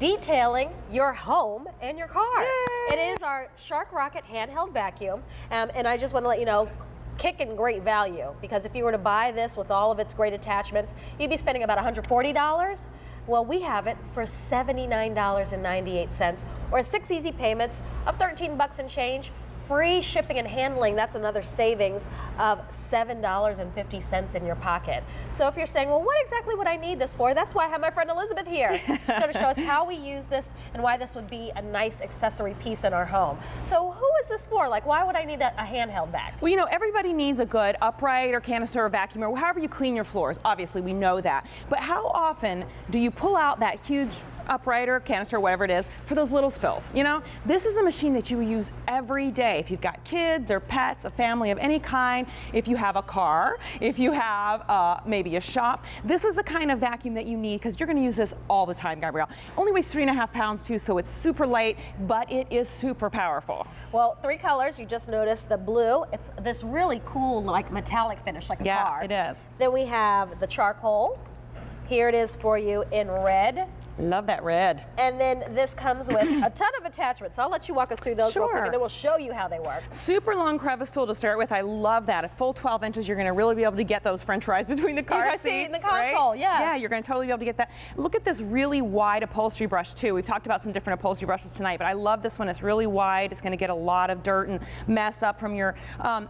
Detailing your home and your car. Yay. It is our Shark Rocket handheld vacuum, and I just want to let you know, kicking great value, because if you were to buy this with all of its great attachments, you'd be spending about $140. Well, we have it for $79.98, or 6 easy payments of 13 bucks and change. Free shipping and handling, that's another savings of $7.50 in your pocket. So if you're saying, well, what exactly would I need this for? That's why I have my friend Elizabeth here. She's going to show us how we use this and why this would be a nice accessory piece in our home. So who is this for? Like, why would I need a handheld vac? Well, you know, everybody needs a good upright or canister or vacuum or however you clean your floors. Obviously, we know that. But how often do you pull out that huge upright or canister, whatever it is, for those little spills? You know, this is a machine that you use every day. If you've got kids or pets, a family of any kind, if you have a car, if you have maybe a shop, this is the kind of vacuum that you need, because you're going to use this all the time, Gabrielle. Only weighs 3.5 pounds too, so it's super light, but it is super powerful. Well, 3 colors. You just noticed the blue. It's this really cool, like metallic finish, like a car. Yeah, it is. Then we have the charcoal. Here it is for you in red. Love that red. And then this comes with a ton of attachments. I'll let you walk us through those real quick, and then we'll show you how they work. Super long crevice tool to start with. I love that. At full 12 inches, you're going to really be able to get those French fries between the car seats. In the console, right? yes. Yeah, you're going to totally be able to get that. Look at this really wide upholstery brush too. We've talked about some different upholstery brushes tonight, but I love this one. It's really wide. It's going to get a lot of dirt and mess up from your,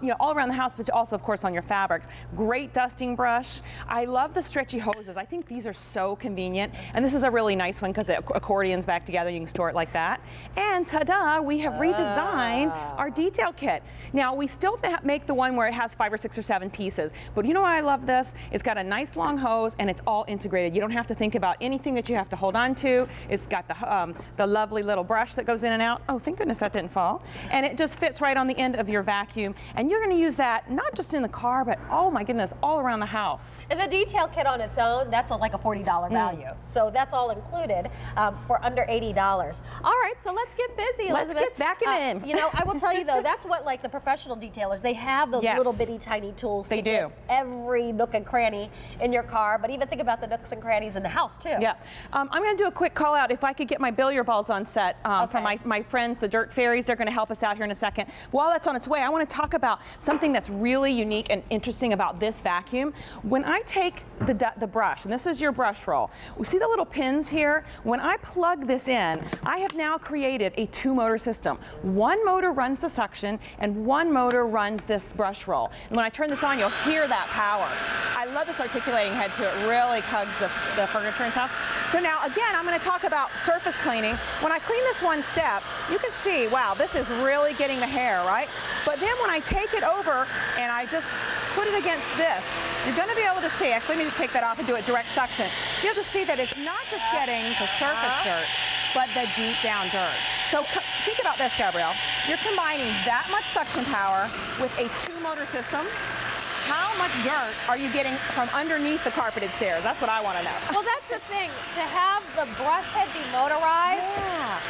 you know, all around the house, but also, of course, on your fabrics. Great dusting brush. I love the stretchy hoses. I think these are so convenient, and this is a really nice one because it accordions back together. You can store it like that. And ta-da, we have redesigned our detail kit. Now, we still make the one where it has 5 or 6 or 7 pieces, but you know why I love this? It's got a nice long hose, and it's all integrated. You don't have to think about anything that you have to hold on to. It's got the lovely little brush that goes in and out. Oh, thank goodness that didn't fall. And it just fits right on the end of your vacuum. And you're going to use that not just in the car, but oh my goodness, all around the house. And the detail kit on its own, that's like a $40 value. So that's all included for under $80. All right, so let's get busy, Elizabeth. Let's get vacuuming. You know, I will tell you though, that's what like the professional detailers, they have those little bitty tiny tools to get every nook and cranny in your car, but even think about the nooks and crannies in the house too. Yeah, I'm going to do a quick call out. If I could get my billiard balls on set from my friends, the Dirt Fairies, they're going to help us out here in a second. While that's on its way, I want to talk about something that's really unique and interesting about this vacuum. When I take the brush, and this is your brush roll, see the little pins here? When I plug this in, I have now created a 2-motor system. One motor runs the suction, and one motor runs this brush roll. And when I turn this on, you'll hear that power. I love this articulating head too. It really hugs the furniture and stuff. So now, again, I'm going to talk about surface cleaning. When I clean this one step, you can see, wow, this is really getting the hair, right? But then when I take it over and I just put it against this, you're going to be able to see, actually let me just take that off and do it direct suction. You'll have to see that it's not just getting the surface dirt, but the deep down dirt. So think about this, Gabrielle. You're combining that much suction power with a 2-motor system. How much dirt are you getting from underneath the carpeted stairs? That's what I want to know. Well, that's the thing. To have the brush head be motorized,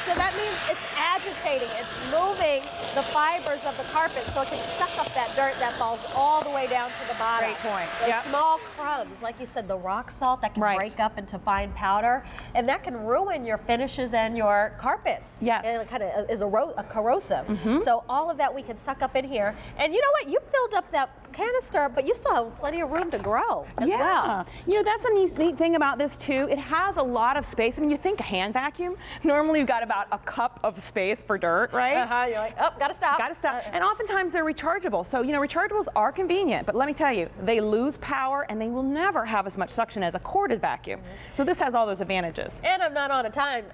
so that means it's agitating. It's moving the fibers of the carpet so it can suck up that dirt that falls all the way down to the bottom. Great point. The small crumbs, like you said, the rock salt that can break up into fine powder, and that can ruin your finishes and your carpets. Yes. And it kind of is a corrosive. So all of that we can suck up in here. And you know what? You filled up that canister, but you still have plenty of room to grow as well. You know, that's a neat thing about this too. It has a lot of space. I mean, you think a hand vacuum, normally you've got about a cup of space for dirt, right? You're like, oh, gotta stop. Gotta stop. And oftentimes they're rechargeable. So, you know, rechargeables are convenient, but let me tell you, they lose power and they will never have as much suction as a corded vacuum. So this has all those advantages. And I'm not on a time,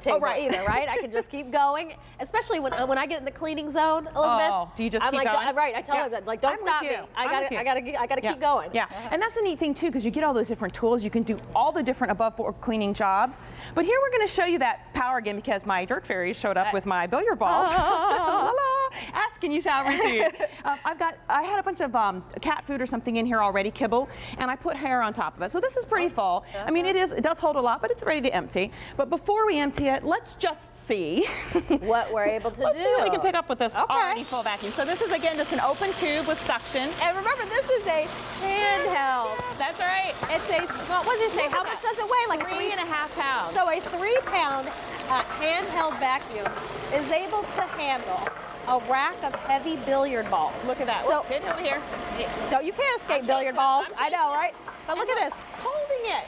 table either, right? I can just keep going, especially when I get in the cleaning zone, Elizabeth. Oh, do you just keep going? Right, I tell them, like, don't stop me. I gotta keep going. Yeah, and that's a neat thing too, because you get all those different tools. You can do all the different above-board cleaning jobs. But here we're going to show you that power again, because my Dirt Fairies showed up with my billiard balls. La, la. Ask and you shall receive. I had a bunch of cat food or something in here already, kibble, and I put hair on top of it. So this is pretty full. I mean, it does hold a lot, but it's ready to empty. But before we empty it, let's just see what we're able to do. Let's see what we can pick up with this already full vacuum. So this is, again, just an open tube with suction. And remember, this is a handheld. That's right. It's a, well, what did you say? How much does it weigh? Like 3.5 pounds. So a 3-pound handheld vacuum is able to handle a rack of heavy billiard balls. Look at that. So, Get over here. So you can't escape billiard balls. I know, right? But look at this. Holding it.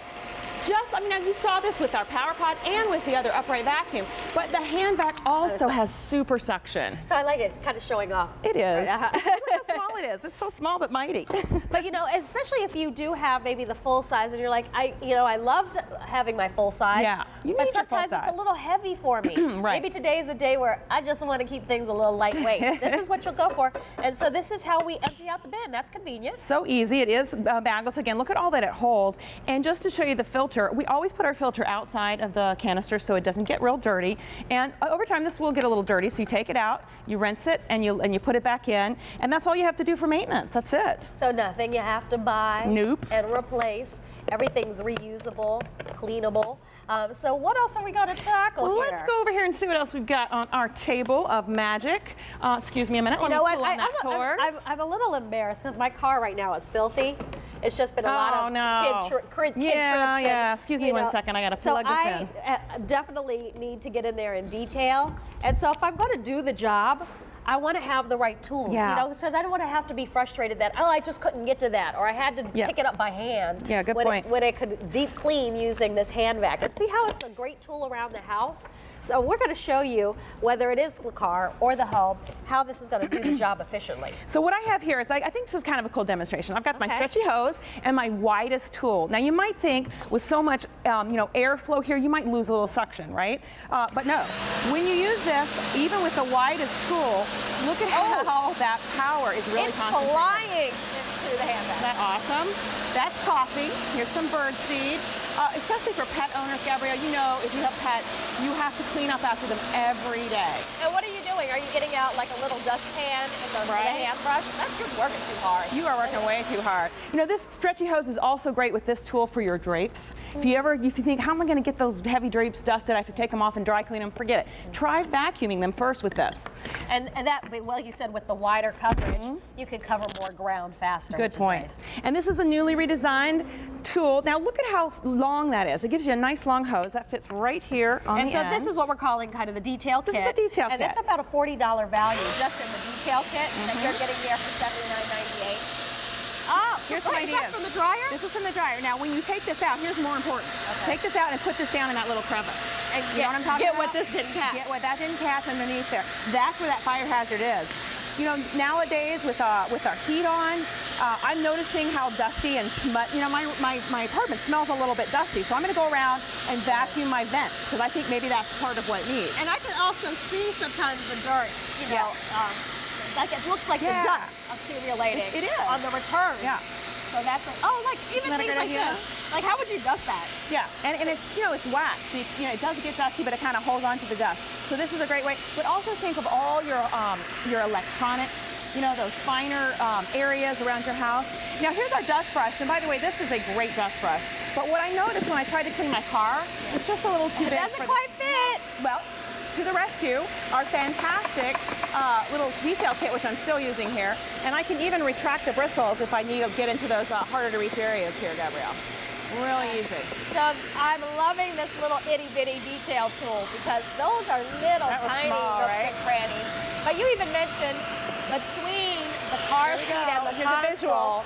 I mean, now you saw this with our Power Pod and with the other upright vacuum, but the hand vac also has super suction. So I like it, kind of showing off. It is. Look how small it is. It's so small but mighty. But you know, especially if you do have maybe the full size and you're like, I love having my full size. Yeah, you need but your full sometimes size. It's a little heavy for me. Right. Maybe today is a day where I just want to keep things a little lightweight. This is what you'll go for. And so this is how we empty out the bin. That's convenient. So easy. It is bagless. Again, look at all that it holds. And just to show you the filter, we always put our filter outside of the canister so it doesn't get real dirty. And over time, this will get a little dirty. So you take it out, you rinse it, and you put it back in. And that's all you have to do for maintenance. That's it. So nothing you have to buy Nope. and replace. Everything's reusable, cleanable. So what else are we going to tackle here? Let's go over here and see what else we've got on our table of magic. Excuse me a minute. You know what? I'm a little embarrassed because my car right now is filthy. It's just been a lot of kid trips. Yeah. Excuse me one second. I got to plug this in. So I definitely need to get in there in detail. And so if I'm going to do the job, I want to have the right tools, you know, so I don't want to have to be frustrated that, I just couldn't get to that, or I had to pick it up by hand. Yeah, good point. When I could deep clean using this hand vac. And see how it's a great tool around the house? So we're going to show you, whether it is the car or the home, how this is going to do the job efficiently. So what I have here is, I think this is kind of a cool demonstration. I've got my stretchy hose and my widest tool. Now you might think with so much airflow here, you might lose a little suction, right? But no, when you use this, even with the widest tool, look at how that power is really concentrated. It's flying into the hand vac. Isn't that awesome? That's coffee. Here's some bird seed. Especially for pet owners, Gabrielle, you know, if you have pets, you have to clean up after them every day. And what are you doing? Are you getting out like a little dustpan and the hand brush? That's just working too hard. You are working way too hard. You know, this stretchy hose is also great with this tool for your drapes. If you think, how am I going to get those heavy drapes dusted? I have to take them off and dry clean them. Forget it. Try vacuuming them first with this. And that, well, you said with the wider coverage, you can cover more ground faster. Good point. Nice. And this is a newly redesigned tool. Now look at how long that is. It gives you a nice long hose that fits right here on the end. And so this is what we're calling kind of the detail kit. This is the detail kit. And that's about a $40 value just in the detail kit that you're getting there for $79.98. Oh, here's some ideas. Is that from the dryer? This is from the dryer. Now, when you take this out, here's more important. Take this out and put this down in that little crevice. And you know what I'm talking about? Get what this didn't catch. Get what that didn't catch underneath there. That's where that fire hazard is. You know, nowadays with our heat on, I'm noticing how dusty and my apartment smells a little bit dusty. So I'm going to go around and vacuum my vents because I think maybe that's part of what it needs. And I can also see sometimes the dirt, like it looks like the dust accumulating. It is. On the return. Yeah. So that's even things like this. Like how would you dust that? Yeah, and it's it's wax. So it does get dusty, but it kind of holds on to the dust. So this is a great way. But also think of all your electronics. Those finer areas around your house. Now here's our dust brush, and by the way, this is a great dust brush. But what I noticed when I tried to clean my car, it's just a little too big. It doesn't quite fit. Well, to the rescue, our fantastic little detail kit, which I'm still using here, and I can even retract the bristles if I need to get into those harder to reach areas here, Gabrielle. Really easy. So I'm loving this little itty bitty detail tool because those are little tiny nooks and crannies. But you even mentioned between the car seat and the console.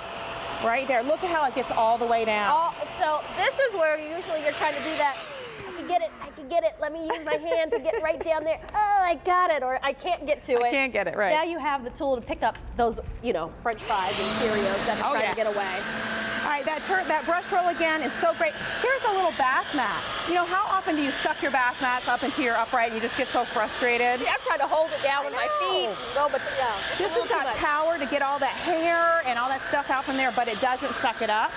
Right there. Look at how it gets all the way down. So this is where usually you're trying to do that. I can get it. Let me use my hand to get right down there. Oh, I got it, or I can't get to it. I can't get it, right. Now you have the tool to pick up those, French fries and Cheerios that are trying to get away. All right, that brush roll again is so great. Here's a little bath mat. How often do you stuck your bath mats up into your upright and you just get so frustrated? Yeah, I'm trying to hold it down with my feet. This has got power to get all that hair and all that stuff out from there, but it doesn't suck it up.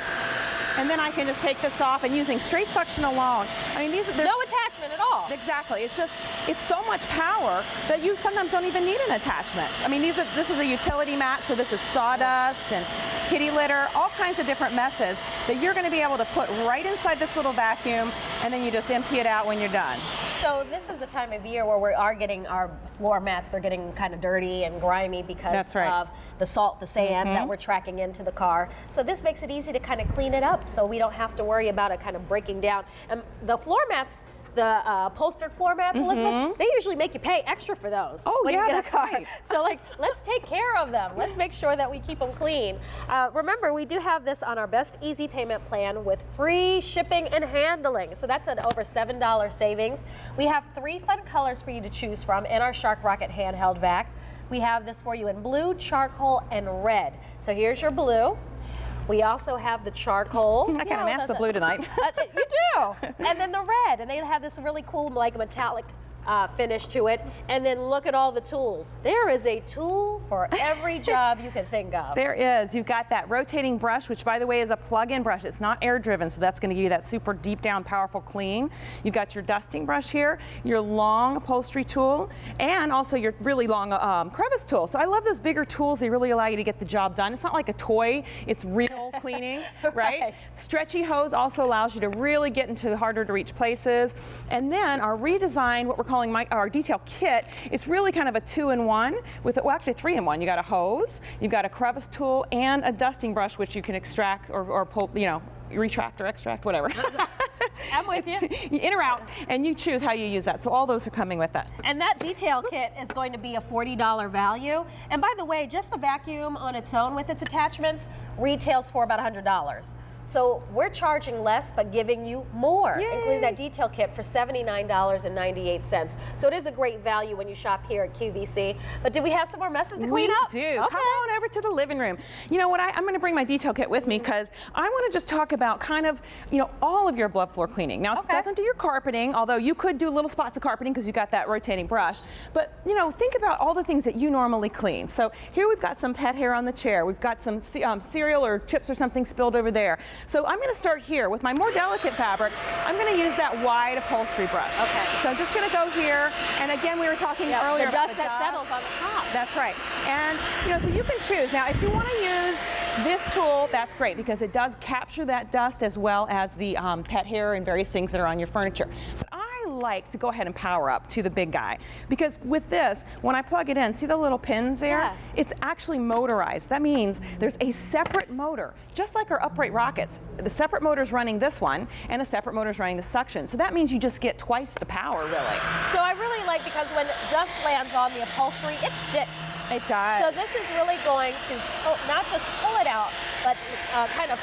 And then I can just take this off, and using straight suction alone. I mean, no attachment at all. Exactly. It's so much power that you sometimes don't even need an attachment. I mean, this is a utility mat, so this is sawdust and kitty litter, all kinds of different messes that you're going to be able to put right inside this little vacuum, and then you just empty it out when you're done. So this is the time of year where we are getting our floor mats, they're getting kind of dirty and grimy because of the salt, the sand that we're tracking into the car. So this makes it easy to kind of clean it up so we don't have to worry about it kind of breaking down. And the floor mats, the upholstered floor mats, Elizabeth, they usually make you pay extra for those when you get a car. Right. So like, let's take care of them. Let's make sure that we keep them clean. Remember, we do have this on our best easy payment plan with free shipping and handling. So that's an over $7 savings. We have 3 fun colors for you to choose from in our Shark Rocket handheld vac. We have this for you in blue, charcoal, and red. So here's your blue. We also have the charcoal. I kind of matched the blue tonight. You do. And then the red. And they have this really cool, like, metallic finish to it. And then look at all the tools. There is a tool for every job you can think of. There is. You've got that rotating brush, which, by the way, is a plug-in brush. It's not air-driven, so that's going to give you that super deep down, powerful clean. You've got your dusting brush here, your long upholstery tool, and also your really long crevice tool. So I love those bigger tools. They really allow you to get the job done. It's not like a toy. It's real cleaning, right? Stretchy hose also allows you to really get into harder to reach places. And then our redesigned, what we're calling our detail kit, it's really kind of a 2-in-1 with, well, actually 3-in-1. You got a hose, you've got a crevice tool, and a dusting brush, which you can extract or pull, you know, retract or extract, whatever. I'm with you. In or out, and you choose how you use that. So all those are coming with that. And that detail kit is going to be a $40 value. And by the way, just the vacuum on its own with its attachments retails for about $100. So we're charging less, but giving you more, including that detail kit for $79.98. So it is a great value when you shop here at QVC. But do we have some more messes to clean up? We do. Okay. Come on over to the living room. You know what? I'm going to bring my detail kit with me because I want to just talk about kind of, you know, all of your blood floor cleaning. Now, it doesn't do your carpeting, although you could do little spots of carpeting because you got that rotating brush. But, you know, think about all the things that you normally clean. So here we've got some pet hair on the chair. We've got some cereal or chips or something spilled over there. So I'm going to start here with my more delicate fabrics. I'm going to use that wide upholstery brush. Okay. So I'm just going to go here, and again, we were talking earlier about the dust that settles on the top. That's right. And you know, so you can choose. Now, if you want to use this tool, that's great because it does capture that dust as well as the pet hair and various things that are on your furniture. But I like to go ahead and power up to the big guy because with this, when I plug it in, see the little pins there? Yeah. It's actually motorized. That means there's a separate motor, just like our upright rockets. The separate motor is running this one, and a separate motor is running the suction. So that means you just get twice the power, really. So I really like because when dust lands on the upholstery, it sticks. It does. So this is really going to not just pull it out, but kind of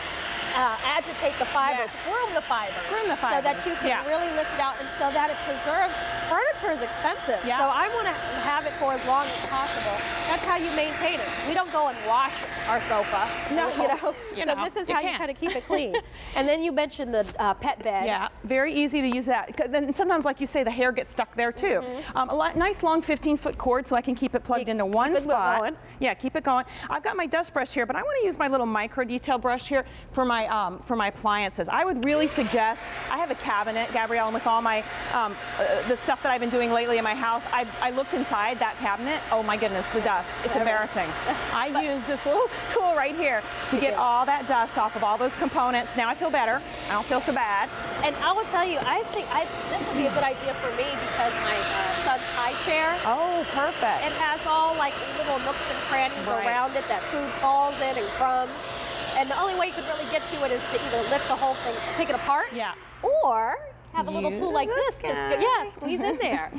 agitate the fibers, groom the fibers, so that you can really lift it out and so that it preserves. Furniture is expensive, so I want to have it for as long as possible. That's how you maintain it. We don't go and wash our sofa. No, so this is how you kind of keep it clean. And then you mentioned the pet bed. Yeah, very easy to use that. Then sometimes, like you say, the hair gets stuck there too. Nice long 15-foot cord so I can keep it plugged into one spot. Yeah, keep it going. I've got my dust brush here, but I want to use my little micro detail brush here for my appliances. I would really suggest, I have a cabinet, Gabrielle, and with all my the stuff that I've been doing lately in my house, I looked inside that cabinet. Oh my goodness, the dust. It's embarrassing. I use this little tool right here to get all that dust off of all those components. Now I feel better. I don't feel so bad. And I will tell you, I think this would be a good idea for me because my son's high chair. Oh, perfect. It has all like little nooks and crannies around it that food falls in and crumbs. And the only way you could really get to it is to either lift the whole thing, take it apart, or have a little tool like this to squeeze in there.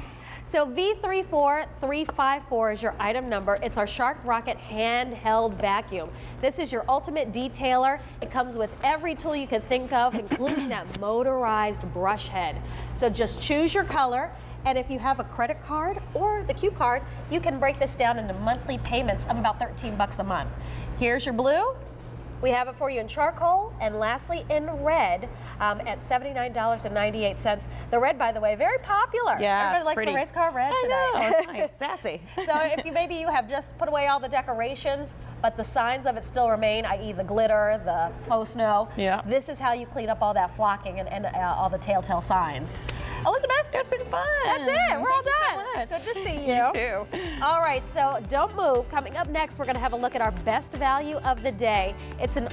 So V34354 is your item number. It's our Shark Rocket handheld vacuum. This is your ultimate detailer. It comes with every tool you can think of, including that motorized brush head. So just choose your color. And if you have a credit card or the Q card, you can break this down into monthly payments of about $13 a month. Here's your blue. We have it for you in charcoal, and lastly in red at $79.98. The red, by the way, very popular. Yeah, everybody likes the race car red tonight. I know, it's nice, sassy. So if maybe you have just put away all the decorations, but the signs of it still remain, i.e. the glitter, the faux snow, this is how you clean up all that flocking and all the telltale signs. Elizabeth, it's been fun. That's it. We're all done. Thank you so much. Good to see you. You too. All right, so don't move. Coming up next, we're going to have a look at our best value of the day. It's an